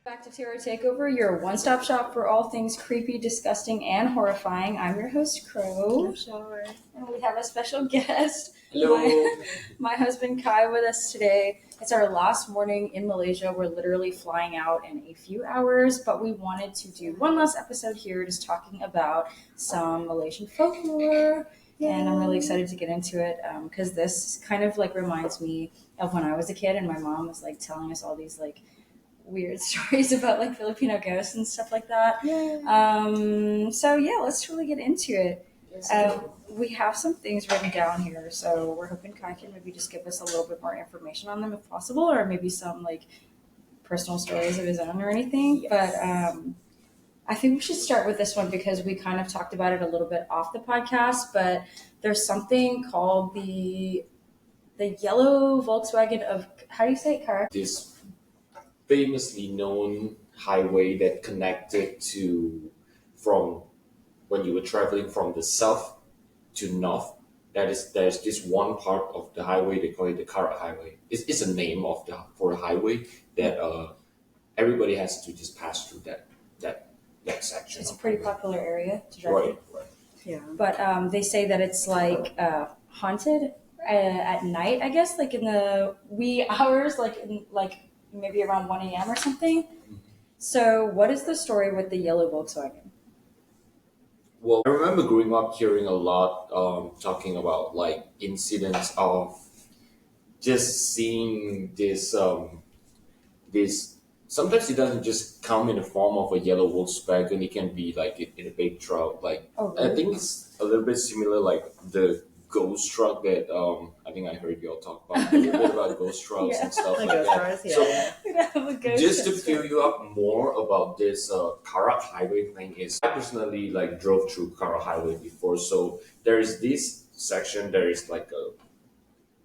Back to Terror Takeover, your one-stop shop for all things creepy, disgusting, and horrifying. I'm your host, Crow. I'm Char. And we have a special guest, Hello. my husband Kai, with us today. It's our last morning in Malaysia. We're literally flying out in a few hours, but we wanted to do one last episode here just talking about some Malaysian folklore. And I'm really excited to get into it because this kind of like reminds me of when I was a kid and my mom was like telling us all these like weird stories about like Filipino ghosts and stuff like that. So yeah, let's really get into it. We have some things written down here, so we're hoping Kai can maybe just give us a little bit more information on them if possible, or maybe some like personal stories of his own or anything. Yes. But I think we should start with this one because we kind of talked about it a little bit off the podcast, but there's something called the yellow Volkswagen of, how do you say it, Karak? This famously known highway that connected to from when you were traveling from the south to north. There's this one part of the highway they call it the Karak Highway. It's a name of for a highway that everybody has to just pass through that section. It's a pretty popular area to drive through. Right. Yeah. But they say that it's like haunted at night, I guess, like in the wee hours, like maybe around 1 a.m. or something. So what is the story with the yellow Volkswagen? Well, I remember growing up hearing a lot talking about like incidents of just seeing this. Sometimes it doesn't just come in the form of a yellow Volkswagen. It can be like in a big truck. Like Oh, I really? think it's a little bit similar, like the ghost truck that I think I heard you all talk about a little bit about ghost trucks Yeah. and stuff The like ghost that. cars, yeah. So just to fill you up more about this Karak Highway thing is I personally like drove through Karak Highway before. So there is this section. There is like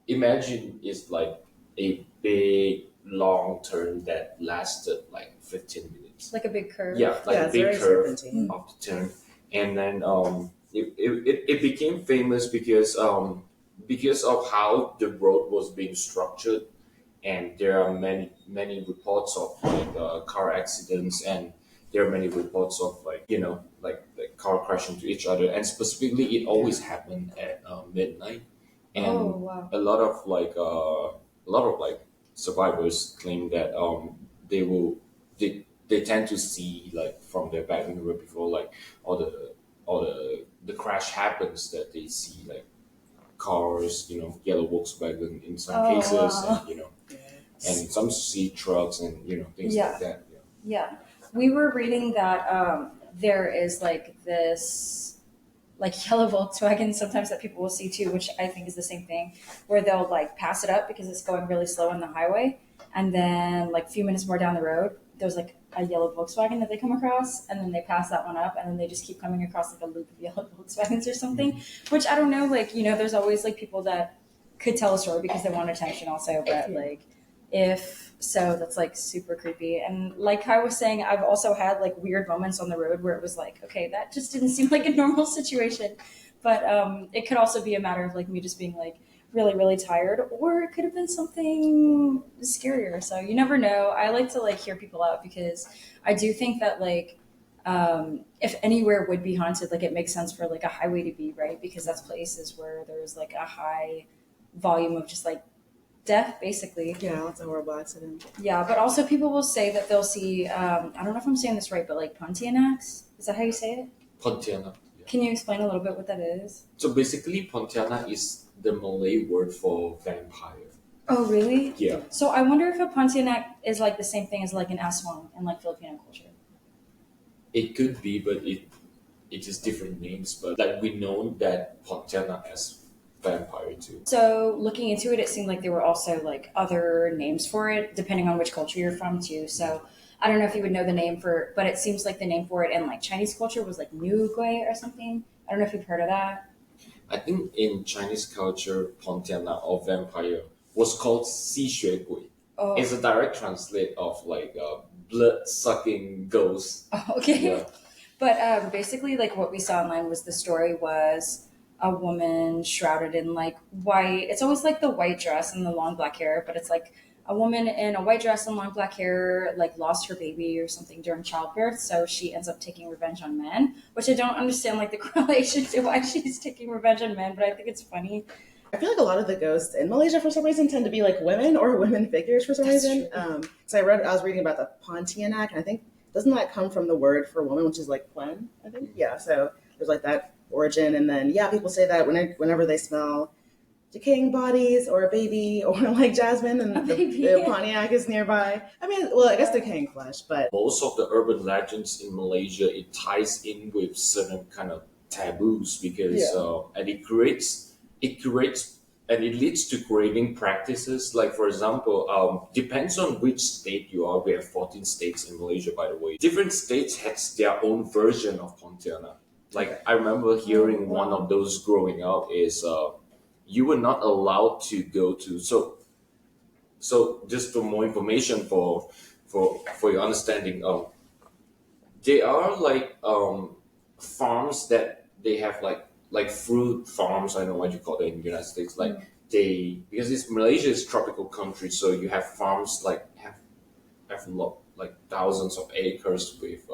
imagine it's like a big long turn that lasted like 15 minutes. Like a big curve. Yeah, like Yeah, a it's big very curve serpentine. of the turn, and then it became famous because of how the road was being structured, and there are many reports of like car accidents, and there are many reports of like like car crashing to each other, and specifically it always happened at midnight, and Oh, wow. a lot of like survivors claim that they tend to see like from their back mirror before like all the crash happens that they see like cars, yellow Volkswagen in some Oh, cases, wow. and and some see trucks and things Yeah. like that. Yeah. We were reading that there is like this like yellow Volkswagen sometimes that people will see too, which I think is the same thing, where they'll like pass it up because it's going really slow on the highway. And then like a few minutes more down the road, there's like a yellow Volkswagen that they come across, and then they pass that one up, and then they just keep coming across like a loop of yellow Volkswagens or something, which I don't know, like, there's always like people that could tell a story because they want attention also, but like if so, that's like super creepy. And like I was saying, I've also had like weird moments on the road where it was like, okay, that just didn't seem like a normal situation. But it could also be a matter of like me just being like really, really tired, or it could have been something scarier. So you never know. I like to like hear people out because I do think that like if anywhere would be haunted, like it makes sense for like a highway to be, right? Because that's places where there's like a high volume of just like death, basically. Yeah, it's a horrible accident. Yeah, but also people will say that they'll see, I don't know if I'm saying this right, but like Pontianacs. Is that how you say it? Pontianak. Yeah. Can you explain a little bit what that is? So basically, Pontianak is the Malay word for vampire. Oh, really? Yeah. So I wonder if a Pontianak is like the same thing as like an aswang in like Filipino culture. It could be, but it's just different names. But like we know that Pontianak as vampire too. So looking into it, it seemed like there were also like other names for it, depending on which culture you're from too. So I don't know if you would know the name for, but it seems like the name for it in like Chinese culture was like Nu Gui or something. I don't know if you've heard of that. I think in Chinese culture, Pontianak or vampire was called 吸血鬼. Oh, It's a direct translate of like blood sucking ghost. oh, okay. Yeah. But basically, like what we saw online was the story was a woman shrouded in like white. It's always like the white dress and the long black hair, but it's like a woman in a white dress and long black hair like lost her baby or something during childbirth, so she ends up taking revenge on men, which I don't understand like the correlation to why she's taking revenge on men, but I think it's funny. I feel like a lot of the ghosts in Malaysia for some reason tend to be like women or women figures for some That's reason. true. So I was reading about the Pontianak, and I think doesn't that come from the word for woman, which is like plen? I think yeah. So there's like that origin, and then yeah, people say that whenever they smell decaying bodies or a baby or like Jasmine, and the Pontiac is nearby. I mean, well, I guess decaying flesh, but Most of the urban legends in Malaysia, it ties in with certain kind of taboos because yeah, and it creates and it leads to creating practices. Like for example, depends on which state you are. We have 14 states in Malaysia, by the way. Different states has their own version of Pontianak. Like I remember hearing one of those growing up is you were not allowed to go to so just for more information for your understanding, they are like farms that they have like fruit farms. I don't know what you call it in the United States. Like they because it's Malaysia is tropical country, so you have farms like have a lot like thousands of acres with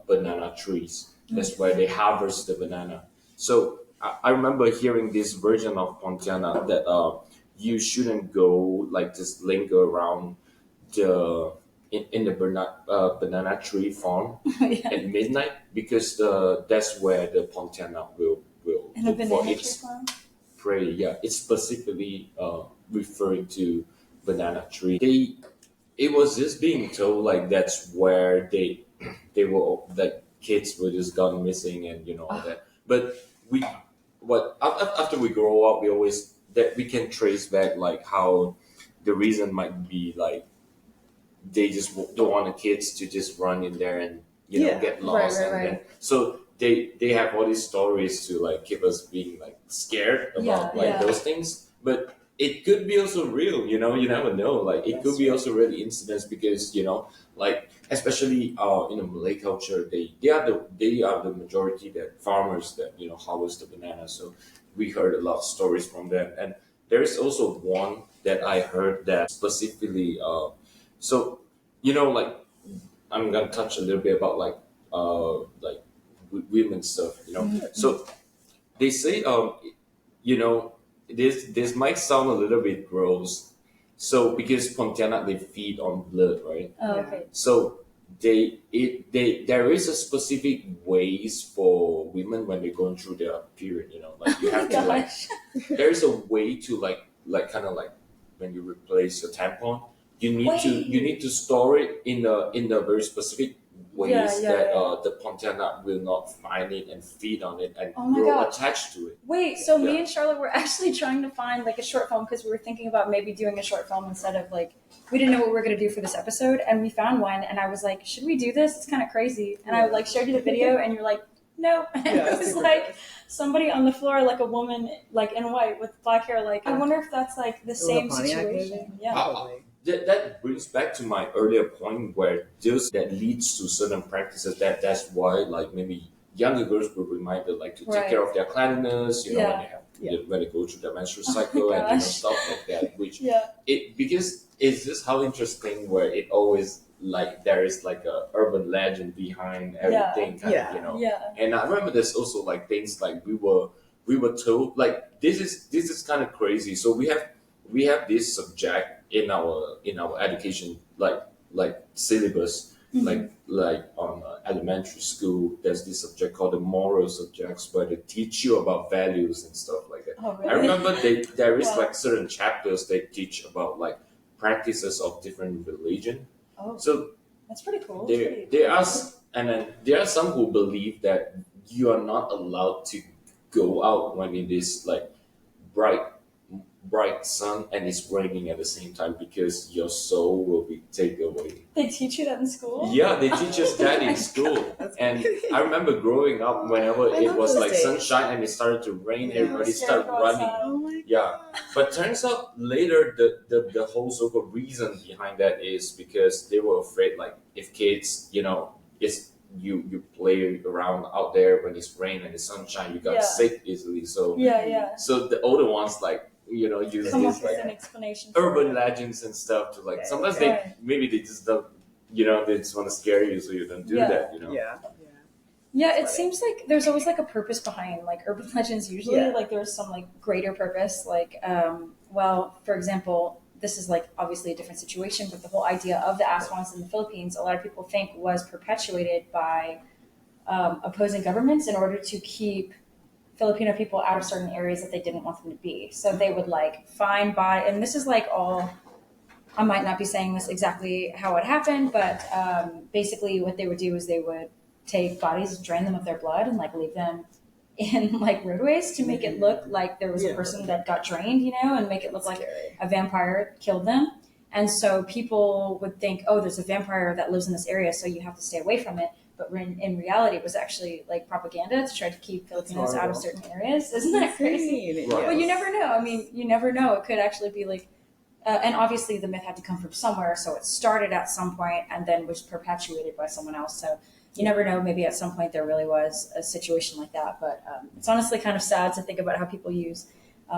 banana trees. That's where they harvest the banana. So I remember hearing this version of Pontiana that you shouldn't go like just linger around the in the banana tree farm Yeah. at midnight because that's where the Pontiana will And the look for banana tree its farm. prey. Yeah, it's specifically referring to banana tree. It was just being told like that's where they were that kids were just gone missing and all that. But we after we grow up, we always that we can trace back like how the reason might be like they just don't want the kids to just run in there and Yeah. get lost Right, and right. then so they have all these stories to like keep us being like scared about Yeah. those things, but it could be also real. You never know, like it could be also really incidents because like especially in the Malay culture, they are the majority that farmers that harvest the banana. So we heard a lot of stories from them, and there is also one that I heard that specifically so like I'm gonna touch a little bit about like women stuff. So they say you know this might sound a little bit gross. So because Pontianak they feed on blood, right? Oh, Yeah. okay. So there is a specific ways for women when they're going through their period. Like you have to like Gosh. there's a way to like kind of like when you replace your tampon, you need to store it in the very specific ways that the Pontianak will not find it and feed on it and Oh my grow God. attached to it. Wait, so me Yeah. and Charlotte were actually trying to find like a short film because we were thinking about maybe doing a short film instead of like we didn't know what we were gonna do for this episode, and we found one, and I was like, should we do this? It's kind of crazy, and I like showed you the video, and you're like, no, and Yeah, it was super like gross. somebody on the floor, like a woman, like in white with black hair. Like, I wonder if that's like the same Pontiac situation. movie? Yeah. Probably. That brings back to my earlier point where those that leads to certain practices that's why like maybe younger girls were reminded like to take Right. care of their cleanliness, when Yeah. they have Yeah. when they go through their menstrual Oh my cycle and gosh. stuff like that. Which Yeah. it because it's just how interesting where it always like there is like a urban legend behind everything kind Yeah. of. Yeah. And I remember there's also like things like we were told like this is kind of crazy. So we have this subject in our education like syllabus like on elementary school. There's this subject called the moral subjects where they teach you about values and stuff like that. Oh, really? I remember there is Wow. like certain chapters they teach about like practices of different religion. Oh, So that's pretty cool. and then there are some who believe that you are not allowed to go out when it is like bright bright sun and it's raining at the same time because your soul will be taken away. They teach you that in school? Yeah, they teach us that Oh my in school. That's And crazy. I remember growing up whenever I it love was those like days. sunshine and it started to rain, Yeah. everybody Scared started to go running. outside. Oh my Yeah. God. But turns out later the whole so-called reason behind that is because they were afraid like if kids, it's you play around out there when it's rain and it's sunshine, you got Yeah. sick easily. So Yeah, yeah. so the older ones like use Come up these with like an explanation. For urban it. legends and stuff to like. Okay, Sometimes okay. maybe they just don't. They just want to scare you, so you don't do Yeah. that. Yeah. Yeah, it Funny. seems like there's always like a purpose behind like urban legends. Usually, Yeah. like there's some like greater purpose. Like, well, for example, this is like obviously a different situation, but the whole idea of the Aswans in the Philippines, a lot of people think was perpetuated by opposing governments in order to keep Filipino people out of certain areas that they didn't want them to be. So they would like find body, and this is like all. I might not be saying this exactly how it happened, but basically what they would do is they would take bodies, drain them of their blood, and like leave them in like roadways to make it look like there was a Yeah. person that got drained, and make it look like Scary. a vampire killed them. And so people would think, oh, there's a vampire that lives in this area, so you have to stay away from it. But in reality, it was actually like propaganda to try to keep Filipinos out of horrible. certain areas. Isn't that crazy? Insane. Right. But you Yes. never know. I mean, you never know. It could actually be like, and obviously the myth had to come from somewhere, so it started at some point and then was perpetuated by someone else. So you never know. Maybe at some point there really was a situation like that. But it's honestly kind of sad to think about how people use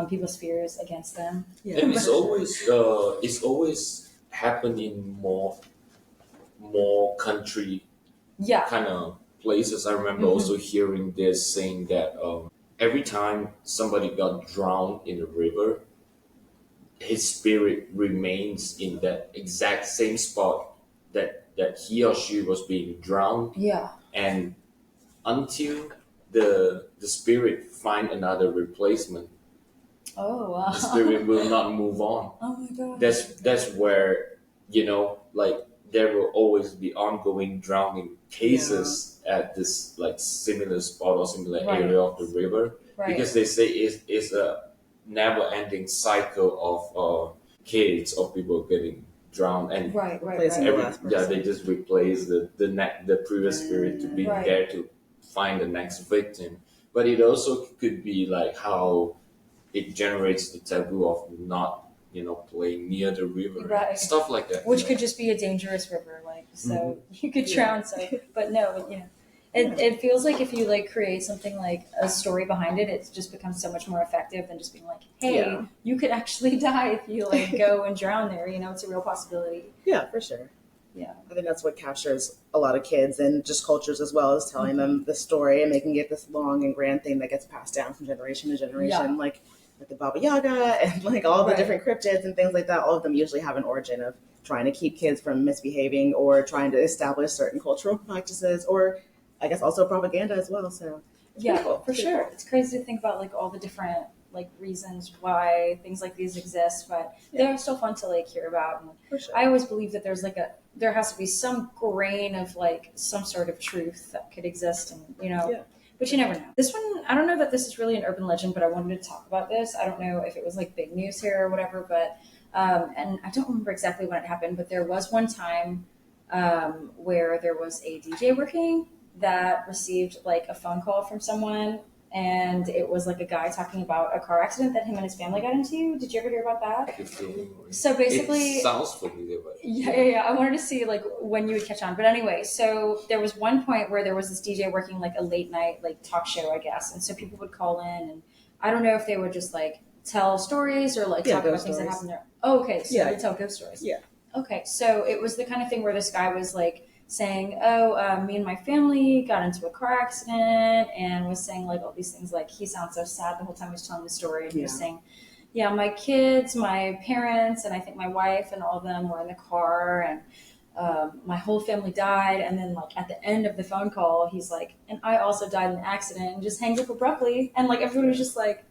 people's fears against them. Yeah. And it's always happened in more country Yeah. kind of places. I remember also hearing this saying that every time somebody got drowned in a river, his spirit remains in that exact same spot that he or she was being drowned, Yeah. and until the spirit find another replacement, Oh wow. the spirit will not move on. Oh my god. That's where like there will always be ongoing drowning cases at this like similar spot or similar Right. area of the river, Right. because they say it's a never-ending cycle of kids or people getting drowned, and right. Replacing Right. the last person. they just replace the previous spirit to be Right. there to find the next victim. But it also could be like how it generates the taboo of not playing near the river, Right. stuff like that. Which could just be a dangerous river, like so you could drown. So, but no, it feels like if you like create something like a story behind it, it just becomes so much more effective than just being like, hey, Yeah. you could actually die if you like go and drown there. It's a real possibility. Yeah, for sure. Yeah. I think that's what captures a lot of kids and just cultures as well, is telling them the story and making it this long and grand thing that gets passed down from generation to generation, Yeah. like the Baba Yaga and like all the Right. different cryptids and things like that. All of them usually have an origin of trying to keep kids from misbehaving or trying to establish certain cultural practices, or I guess also propaganda as well. So it's Yeah, pretty cool. for sure. It's crazy to think about like all the different like reasons why things like these exist, but they're still fun to like hear about. And For sure. I always believe that there has to be some grain of like some sort of truth that could exist, and Yeah. but you never know. This one, I don't know that this is really an urban legend, but I wanted to talk about this. I don't know if it was like big news here or whatever, but and I don't remember exactly when it happened, but there was one time where there was a DJ working that received like a phone call from someone, and it was like a guy talking about a car accident that him and his family got into. Did you ever hear about that? So basically, it sounds familiar, but yeah. I wanted to see like when you would catch on. But anyway, so there was one point where there was this DJ working like a late night like talk show, I guess, and so people would call in, and I don't know if they would just like tell stories or like Yeah, talk about ghost things that stories. happened there. Oh, okay, so Yeah. they tell ghost stories. Yeah. Okay, so it was the kind of thing where this guy was like saying, "Oh, me and my family got into a car accident," and was saying like all these things. Like he sounds so sad the whole time he was telling the story, and he was Yeah. saying, "Yeah, my kids, my parents, and I think my wife and all of them were in the car, and my whole family died." And then like at the end of the phone call, he's like, "And I also died in an accident," and just hangs up abruptly, and like everybody was just like,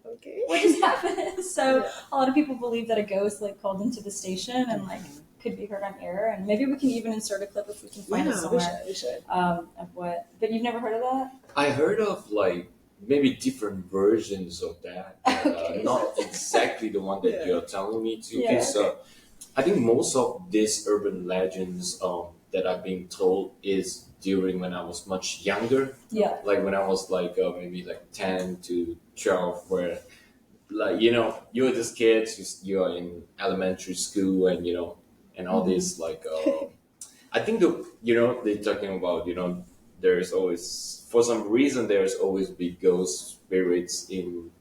Okay. "What just happened?" So Yeah. a lot of people believe that a ghost like called into the station and like could be heard on air, and maybe we can even insert a clip if we can find it Yeah, somewhere we should. of what. But you've never heard of that? I heard of like maybe different versions of that, but, Okay. not exactly the one that Yeah. you're telling me to. Yeah. Because I think most of these urban legends that I've been told is during when I was much younger, Yeah. like when I was like maybe like 10 to 12, where like you're just kids, you're in elementary school, and and all this like I think they're talking about there's always, for some reason, there's always be ghost spirits in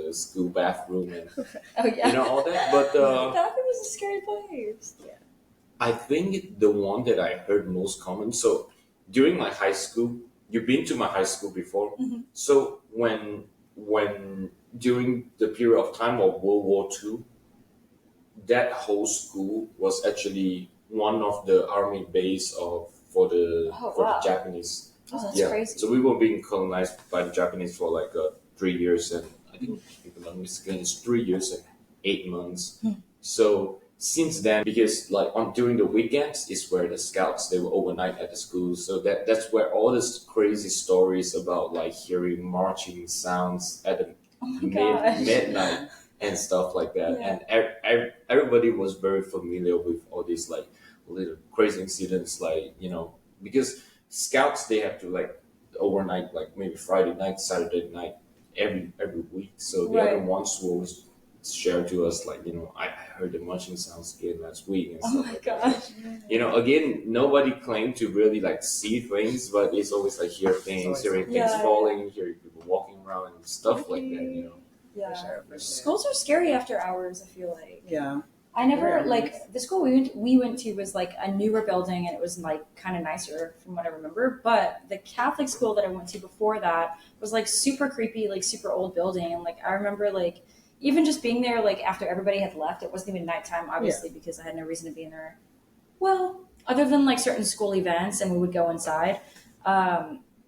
the school bathroom and Oh yeah. all that. But That was a scary place. I think the one that I heard most common. So during my high school, you've been to my high school before. Mhm. So when during the period of time of World War II, that whole school was actually one of the army base of Oh for the wow. Japanese. Oh, that's Yeah. crazy. So we were being colonized by the Japanese for like 3 years, and I think if I'm not mistaken, it's 3 years and 8 months. So since then, because like on during the weekends is where the scouts they will overnight at the school. So that's where all this crazy stories about like hearing marching sounds at the Oh my gosh. midnight and stuff like that. Yeah. And everybody was very familiar with all these like little crazy incidents, like because scouts they have to like overnight, like maybe Friday night, Saturday night, every week. So the other Right. ones will always share to us like I heard the marching sounds again last week and Oh stuff my like that. gosh. Again, nobody claimed to really like see things, but it's always like hear things, always hearing something. things Yeah. falling, hearing people walking around and stuff like that. Yeah. For sure, for sure. Schools are scary after hours, I feel like. Yeah. I never Very like the school we went to was like a newer building and it was like kind of nicer from what I remember. But the Catholic school that I went to before that was like super creepy, like super old building. And like I remember like even just being there like after everybody had left, it wasn't even nighttime, obviously, because I had no reason to be in there. Well, other than like certain school events and we would go inside.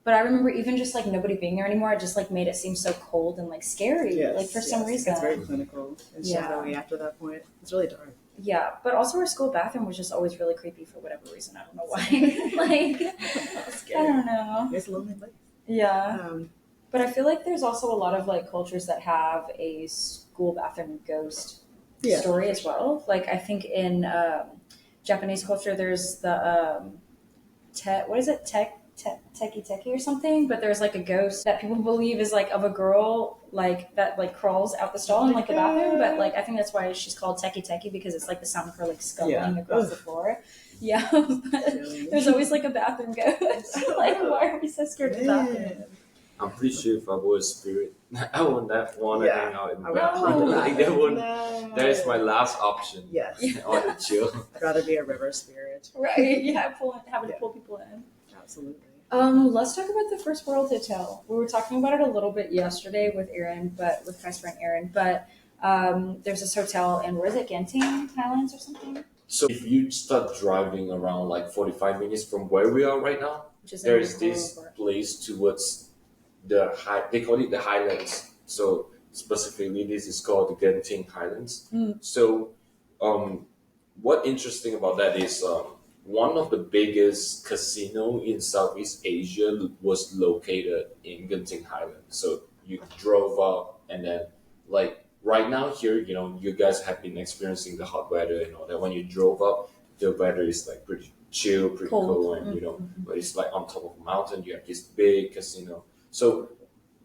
But I remember even just like nobody being there anymore, it just like made it seem so cold and like scary, Yes, like for some reason. It's very clinical and Yeah. shadowy after that point. It's really dark. Yeah, but also our school bathroom was just always really creepy for whatever reason. I don't know why. like, That's I scary. don't know. It's a lonely place. Yeah, but I feel like there's also a lot of like cultures that have a school bathroom ghost story as well. Like I think in Japanese culture, there's the what is it, teki teki or something, but there's like a ghost that people believe is like of a girl like that like crawls out the stall in like the bathroom, but like I think that's why she's called teki teki because it's like the sound of her like scuttling across the floor. Yeah, but there's always like a bathroom ghost. Like why are we so scared of the bathroom? I'm pretty sure if I was a spirit, I would not want to Yeah. hang out in the I would bathroom. not Like No. that is my last option. Yes. On the chill. I'd rather be a river spirit. Right? Yeah, having to pull people in. Absolutely. Let's talk about the First World Hotel. We were talking about it a little bit yesterday with Aaron, but with my friend Aaron. But there's this hotel in where is it, Genting Highlands or something? So if you start driving around like 45 minutes from where we are right now, Which is there's in this Kuala Lumpur. place towards the high. They call it the Highlands. So specifically, this is called the Genting Highlands. So, what interesting about that is one of the biggest casino in Southeast Asia was located in Genting Highlands. So you drove up, and then like right now here, you guys have been experiencing the hot weather and all that. When you drove up, the weather is like pretty chill, pretty cool, and but it's like on top of a mountain. You have this big casino. So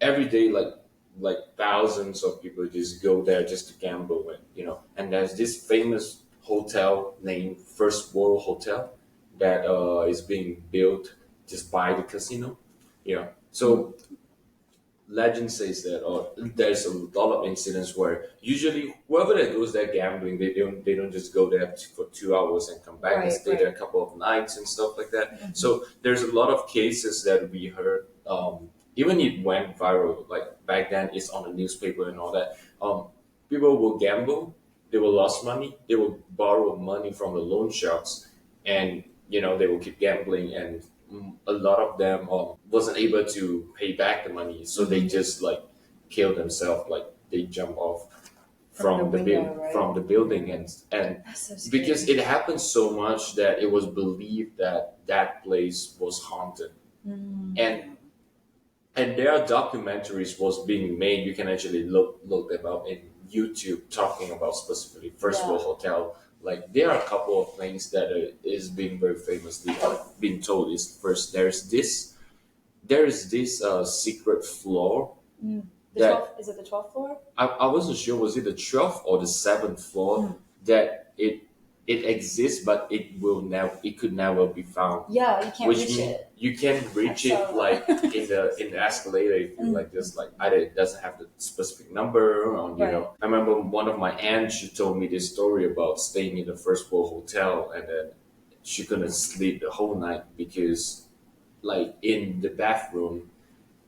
every day, like thousands of people just go there just to gamble, and there's this famous hotel named First World Hotel that is being built just by the casino. So legend says that there's a lot of incidents where usually whoever that goes there gambling, they don't just go there for 2 hours and come back and stay there a couple of nights and stuff like that. So there's a lot of cases that we heard. Even it went viral, like back then it's on the newspaper and all that. People will gamble, they will lose money, they will borrow money from the loan sharks, and they will keep gambling, and a lot of them wasn't able to pay back the money, so they just like kill themselves, like they jump off from the window, from the building, and That's so scary. because it happened so much that it was believed that that place was haunted. And there are documentaries was being made. You can actually look them up in YouTube, talking about specifically First World Hotel. Like there are a couple of things that is being very famously being told is first there is this secret floor. Is it the 12th floor? I wasn't sure, was it the 12th or the 7th floor that it exists, but it could never be found. Yeah, you can't Which reach means it. you can reach it That's so- like in the escalator if you like just like either it doesn't have the specific number or you Right. know. I remember one of my aunts, she told me this story about staying in the first world hotel and then she couldn't sleep the whole night because like in the bathroom,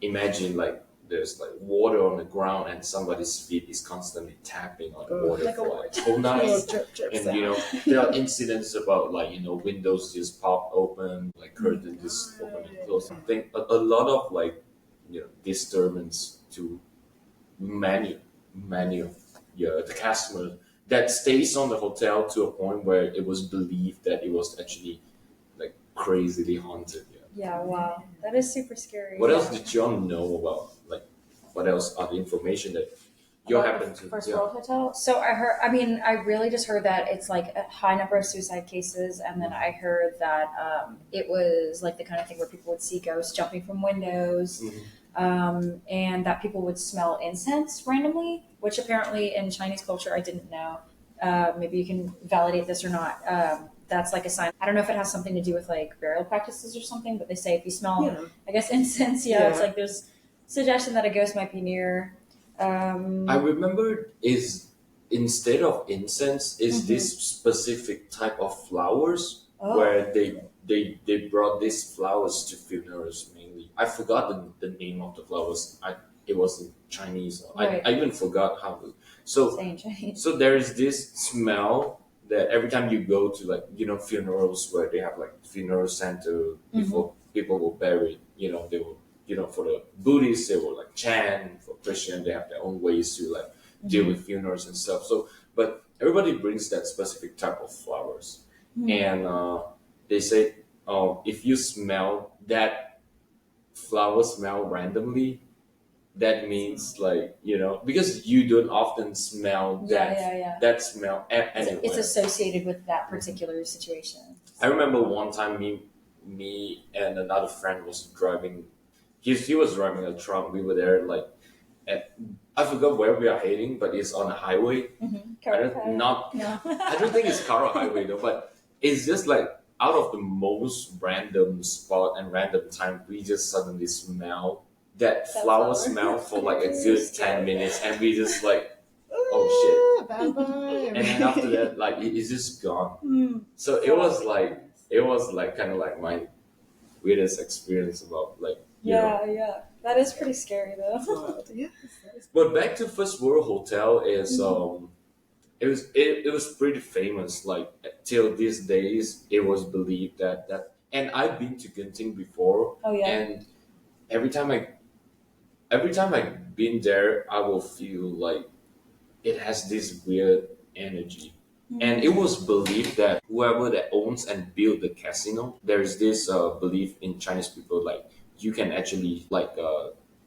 imagine like there's like water on the ground and somebody's feet is constantly tapping on the water Like a for like whole night. little drip, drip And sound. you know, there are incidents about like you know windows just pop open, like curtains just open and close. I think a lot of like you know disturbance to many of the customers that stays on the hotel to a point where it was believed that it was actually like crazily haunted. Yeah. Yeah, wow. That is super scary. What else did y'all know about like what else are the information that you About happen the to First yeah. World Hotel. So I heard. I mean, I really just heard that it's like a high number of suicide cases, and then I heard that it was like the kind of thing where people would see ghosts jumping from windows, and that people would smell incense randomly, which apparently in Chinese culture I didn't know. Maybe you can validate this or not. That's like a sign. I don't know if it has something to do with like burial practices or something, but they say if you smell, Yeah. I guess incense, it's like there's suggestion that a ghost might be near. I remember is instead of incense is this specific type of flowers where they brought these flowers to funerals mainly. I forgot the name of the flowers. It was in Chinese. Right. I even forgot how to. So Saying Chinese. so there is this smell that every time you go to like you know funerals where they have like funeral center before people will bury you know they will you know for the Buddhists they will like chant, for Christian they have their own ways to like deal with funerals and stuff. So but everybody brings that specific type of flowers and they say if you smell that flower smell randomly that means like you know because you don't often smell that smell anywhere. It's associated with that particular situation. I remember one time me and another friend was driving. He was driving a truck. We were there like at I forgot where we are heading, but it's on a highway. I don't think it's Karak Highway though, but it's just like out of the most random spot and random time, we just suddenly smell that flower smell for like a good 10 minutes, and we just like, oh shit. Bad vibe. And then after that, like it's just gone. So it was like kind of like my weirdest experience about like you know. That is pretty scary though. Yes. But back to First World Hotel is it was pretty famous. Like till these days, it was believed that and I've been to Genting before. Oh yeah. And every time I've been there, I will feel like it has this weird energy. And it was believed that whoever that owns and built the casino, there's this belief in Chinese people like you can actually like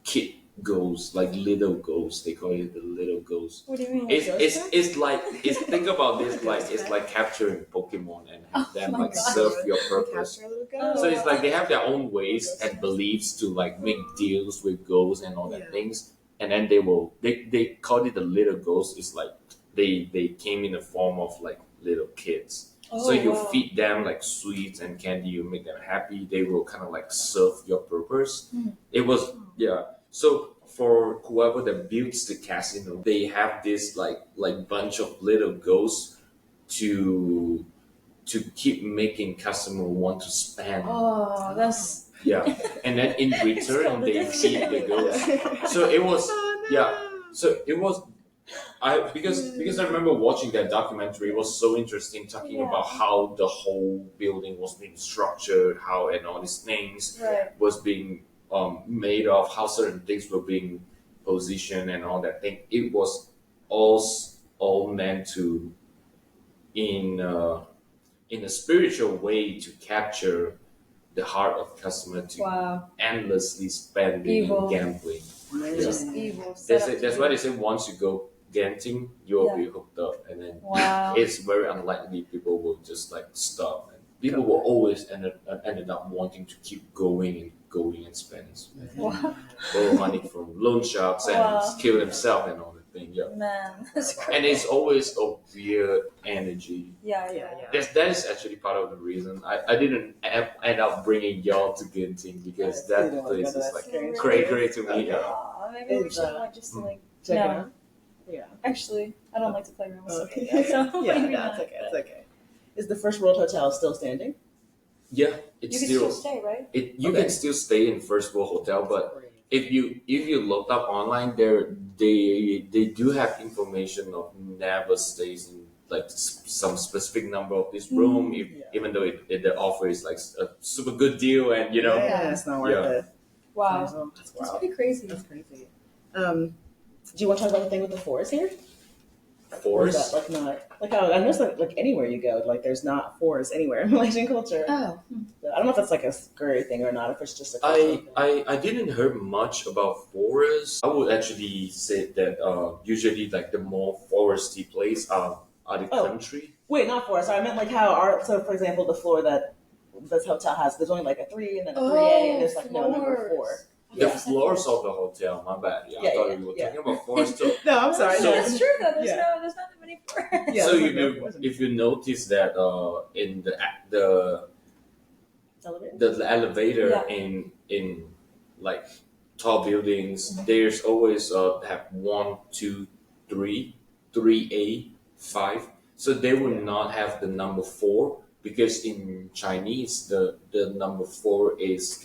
kid ghosts, like little ghosts. They call it the little ghosts. What do you mean? It's like think about this like it's like capturing Pokemon and have them my like gosh. serve your purpose. Capture a little ghost. So it's like they have their own ways and beliefs to like make deals with ghosts and all that things. And then they call it the little ghost. It's like they came in the form of like little kids. So you feed them like sweets and candy, you make them happy. They will kind of like serve your purpose. It was So for whoever that builds the casino, they have this like bunch of little ghosts to keep making customer want to spend. Oh, that's And then in return they feed the ghost. So it was So it was because I remember watching that documentary. It was so interesting talking about how the whole building was being structured, how and all these things was being made of, how certain things were being positioned and all that thing. It was all meant to in a spiritual way to capture the heart of customer to endlessly spending and gambling. just evil. That's why they say once you go Genting, you'll be hooked up, and then it's very unlikely people will just like stop. And people will always ended up wanting to keep going and spend, borrow money from loan sharks and kill themselves and all that. thing. Yeah, Man, that's And great. and it's always a weird energy. Yeah, Yeah, yeah. yeah. That is actually part of the reason I didn't end up bringing y'all to Genting because You that don't place go to is that like strange cray place? cray to me. Okay. Yeah. Aw, maybe we It's, should have went just to mm. like. Check it No, out. Yeah. actually, I don't like to play around with stuff Okay. like that, so Yeah, maybe no, not. it's okay. It's but okay. Is the First World Hotel still standing? Yeah, You it's can still still stay, right? you Okay. can still stay in First World Hotel, but Great. if you look up online, they do have information of never stays in like some specific number of this room, if, Yeah. even though the offer is like a super good deal, and you know, Yeah, it's not worth Yeah. it. Wow, That's that's wild. pretty crazy. That's crazy. Do you want to talk about the thing with the forest here? Or is forest. that like not like how I noticed like anywhere you go, like there's not forest anywhere in Malaysian culture. Oh, So I don't know if that's like a scary thing or not, if it's just a cultural thing. I didn't hear much about forests. I would actually say that usually like the more foresty place are the Oh. country. Wait, not forest. Sorry, I meant like how our so for example the floor that this hotel has, there's only like a 3 and then a 3A and there's like no number 4. The Yeah. floors of the hotel. My bad. Yeah, I Yeah, thought yeah, we were yeah. talking about forest too. No, I'm sorry. So- that's true though. There's Yeah. there's not that many forests. Yeah, So there's like no if you notice that in Elevator? the elevator Yeah. in like tall buildings, there's always have 1, 2, 3, 3A, 5. So they will Yeah. not have the number 4 because in Chinese the number 4 is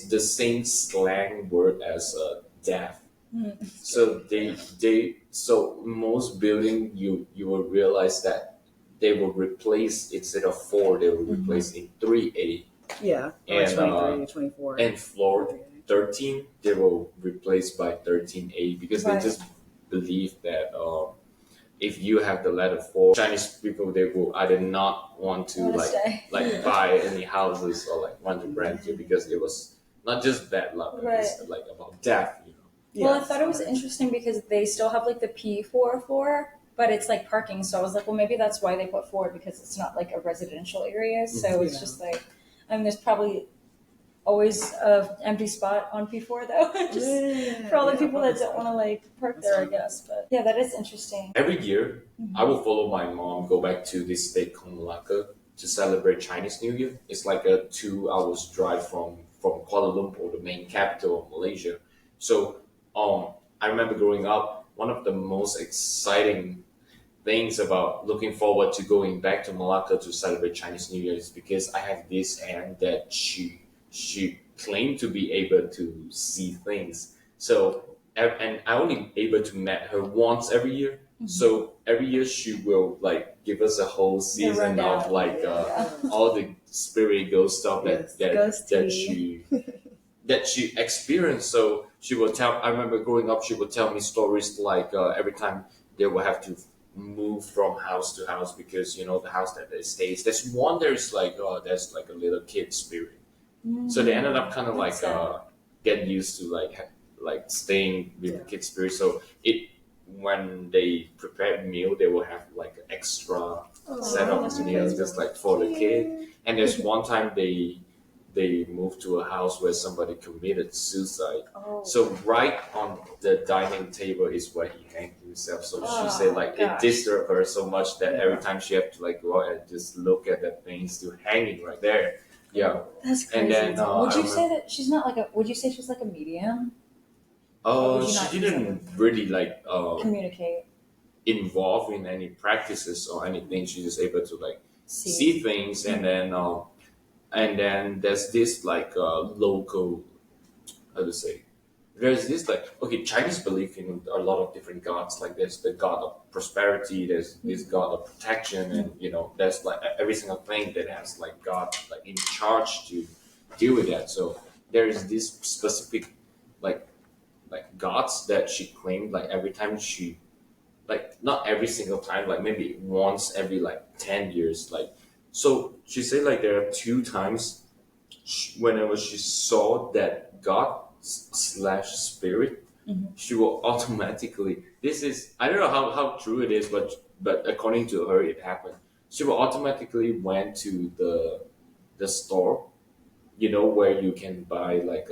the same slang word as death. So so most building you will realize that they will replace instead of 4 they will replace in 3A Yeah. Or like And, 23, 24. and floor 13 they will replace by 13A because they Right. just believe that if you have the letter 4 Chinese people they will either not want to Wanna like stay. like buy any houses or like want to rent it because it was not just bad luck it's like about death you know. Well, I thought it was interesting because they still have like the P4 floor, but it's like parking. So I was like, well, maybe that's why they put 4 because it's not like a residential area. So it's Yeah. just like, I mean, there's probably always a empty spot on P4 though, just for all the people that don't want to like park there, I guess. But yeah, that is interesting. Every year, I will follow my mom go back to this state called Malacca to celebrate Chinese New Year. It's like a 2 hours drive from Kuala Lumpur, the main capital of Malaysia. So I remember growing up, one of the most exciting things about looking forward to going back to Malacca to celebrate Chinese New Year is because I have this aunt that she claimed to be able to see things. So and I only able to met her once every year. So every year she will like give us a whole season rundown. of like Yeah. all the spirit ghost stuff Yes, that ghost that tea. she experienced. So she would tell. I remember growing up, she would tell me stories like every time they would have to move from house to house because you know the house that they stays. There's one there's like there's like a little kid spirit. So they ended up kind of like That's sad. getting used to like staying with the kid spirit. So it when they prepared meal, they will have like an extra set of that's meals cute. just like for the kid. And there's one time they moved to a house where somebody committed suicide. Oh. So right on the dining table is where he hanged himself. So she Oh, said like it gosh. disturbed her so much that every time she had to like go out and just look at that thing still hanging right there. Yeah. That's crazy. And then, would I you say that she's not like a? Would you say she's like a medium? Or would you not She use didn't really like Communicate, involve in any practices or anything. She's just able to like see. see things, and then there's this like local, how to say, there's this like okay Chinese believe in a lot of different gods. Like there's the god of prosperity, there's this god of protection, and you know there's like every single thing that has like God like in charge to deal with that. So there is this specific like gods that she claimed like every time she like not every single time like maybe once every like 10 years like so she said like there are 2 times whenever she saw that god slash spirit she will automatically this is I don't know how true it is but according to her it happened she will automatically went to the store you know where you can buy like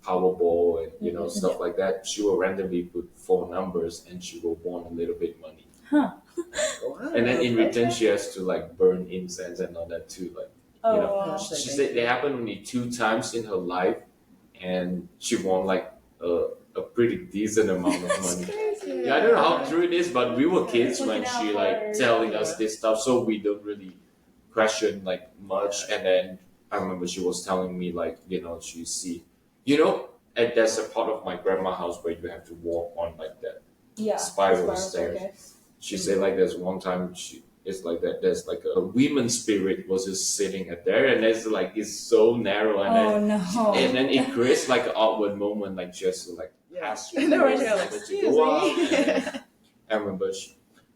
Powerball and stuff like that. She will randomly put four numbers and she will want a little bit money. Huh. Wow. And then in return, Okay. she has to like burn incense and all that too. Like Oh. she said, they happened only 2 times in her life, and she won like a pretty decent amount of money. Yeah, I don't know how true it is, but we were kids when Looking out she for like her. telling us this stuff, so we don't really question like much. And then I remember she was telling me like she see, and there's a part of my grandma's house where you have to walk on like that Yeah. spiral stairs. staircase. She said like there's one time it's like that. There's like a women spirit was just sitting at there, and it's so narrow, and Oh then no. it creates like an awkward moment, like just to like pass through. No, right, the you're doors, like, and then to excuse go up, me. and then I remember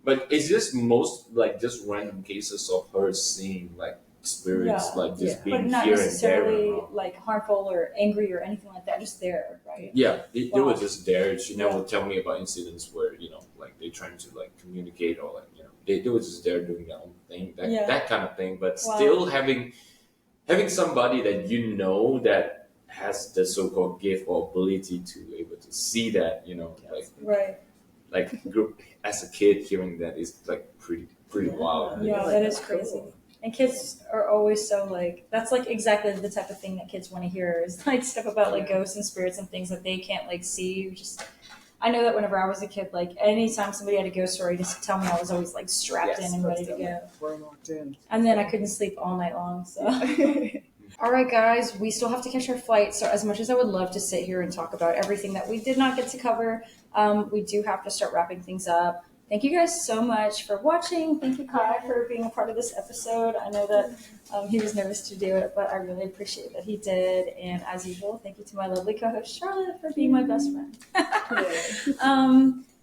but it's just most like just random cases of her seeing like spirits Yeah. like just Yeah. But being not here and there. necessarily around. like harmful or angry or anything like that. Just there, right? Yeah, they were Wow. just there. She never Yeah. tell me about incidents where like they trying to like communicate or like they were just there doing their own thing, Yeah. that kind of thing. But Wow. still having somebody that that has the so-called gift or ability to able to see that, Right. group as a kid hearing that is like pretty wild. Yeah, Like, that is that's crazy. cool. And kids are always so like that's like exactly the type of thing that kids want to hear is like stuff about like Yeah. ghosts and spirits and things that they can't like see. Just I know that whenever I was a kid, like anytime somebody had a ghost story, just tell me I was always like strapped in and ready to go. We're locked in. And then I couldn't sleep all night long. So all right, guys, we still have to catch our flight. So as much as I would love to sit here and talk about everything that we did not get to cover, we do have to start wrapping things up. Thank you guys so much for watching. Thank you, Kai, for being a part of this episode. I know that he was nervous to do it, but I really appreciate that he did. And as usual, thank you to my lovely co-host Charlotte for being my best friend.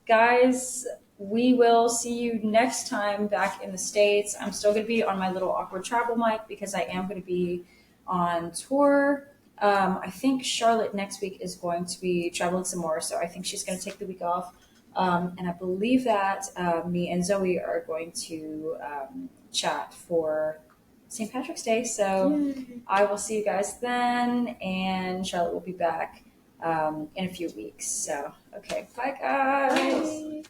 Guys, we will see you next time back in the States. I'm still going to be on my little awkward travel mic because I am going to be on tour. I think Charlotte next week is going to be traveling some more, so I think she's going to take the week off. And I believe that me and Zoe are going to chat for St. Patrick's Day. So I will see you guys then, and Charlotte will be back in a few weeks. So, okay, bye guys. Bye.